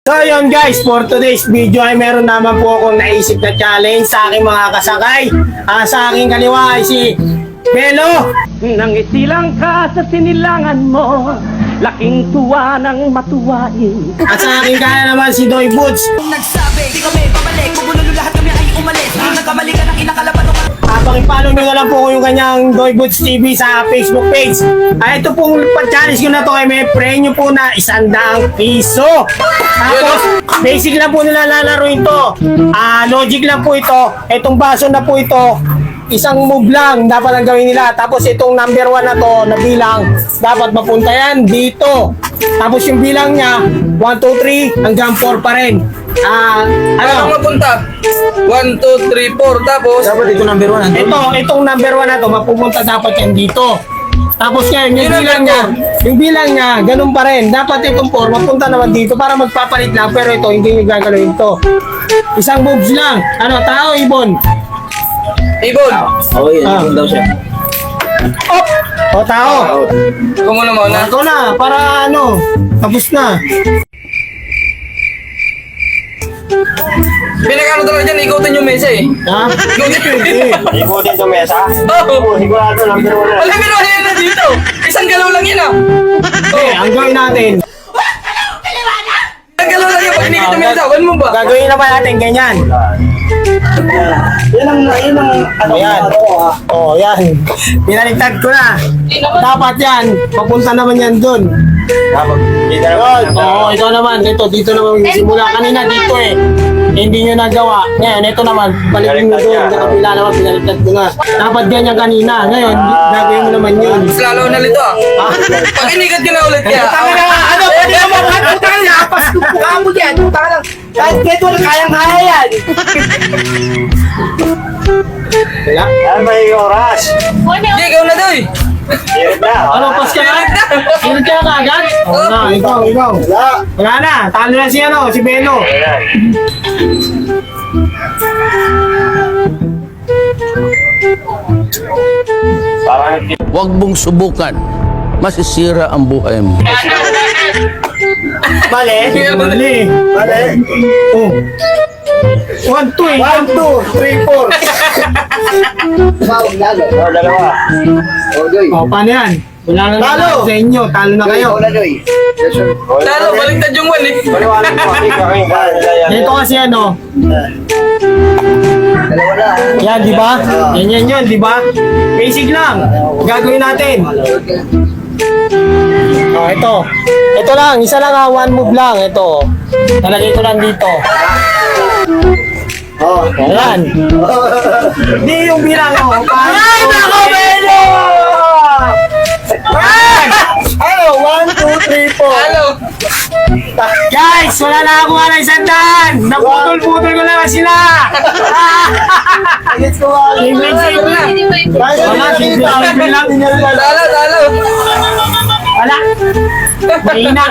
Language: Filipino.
So yun guys, for today's video ay meron naman po akong naisip na challenge sa aking mga kasakay. Sa aking kaliwa ay si Belo. Nangiti lang ka sa sinilangan mo, laking tuwa ng matuwain. At sa aking kaya naman si Doy Boots. Nagsabi, di kami pabalik, bubulolo lahat kami ay umalis. Nagkamali ka ng inakalaban ng Pakipollow nyo na lang po yung kanyang Doy Boots TV sa Facebook page. Ito pong challenge ko na to ay may premyo po na 100 piso. Tapos basic lang po nila lalaroin to. Logic lang po ito. Itong baso na po ito, isang move lang dapat ang gawin nila. Tapos itong number 1 na to na bilang, dapat mapunta yan dito. Tapos yung bilang niya 1, 2, 3 hanggang 4 pa rin. Ano mapunta? 1, 2, 3, 4. Tapos Dapat ito number 1. Itong number 1 na to, mapupunta dapat yan dito. Tapos ngayon, yung bilang niya, ganun pa rin. Dapat itong 4, mapunta naman dito para magpapalit lang. Pero ito, hindi nyo gagawin ito. Isang moves lang. Tao, ibon. Ibon. Oo, yun daw siya. O, tao. Ikaw muna muna. Ito na, para tapos na. Pinakano talaga dyan, ikutin yung mesa eh. Ha? Ikutin itong mesa. Oo. Sigurado number 1 Wala meron yan na dito. Isang galaw lang yan ah. Okay, ang gawin natin. Isang galaw lang yan pag inikit yung mesa. Wan mo ba? Gagawin na ba natin ganyan? Yan ang Ayan. Oh, yan. Pinaligtad ko na. Dapat yan. Papunta naman yan dun. Dito Oo, ito naman. Dito naman simula. Kanina dito eh. Hindi nyo nagawa. Ngayon, ito naman. Balikin mo doon. Sa kapila naman, pinaligtad ko na. Dapat ganyan kanina. Ngayon, gagawin mo naman yun. Mas lalo na nito ah. Pag inikat ka na ulit kaya. Pwede naman. Tanga na. Pasuka mo dyan. Tanga lang. Kahit wala kayang-kaya yan. Wala? Ano ba yung oras? Hindi, ikaw na daw eh. Hirap na. Ano, pas ka na? Sino ka agad? Oo na, ikaw. Wala na, talo na si Belo. Ayan. Parang Huwag mong subukan. Masisira ang buhay mo. Mali. Oh. 1, 2 eh. 1, 2, 3, 4. dalawa. O, paano yan? Wala na Talo. sa inyo, talo na kayo. Lalo, baliktad yung wan eh. Paliwanag mo, hindi ka kayo kaya. Dito kasi yan, di ba? Yan yun, di ba? Basic lang. Gagawin natin. Oh, ito. Ito lang, isa lang one move lang. Ito. Talagay ko lang dito. Ayan. Hindi yung bilang. Ay, nako, Belo! Ano? 1, 2, 3, 4. Lalo. Guys, wala na ako na 100. Naputol-putol ko na sila. Wala, simple lang. Lalo. Wala. Mahina.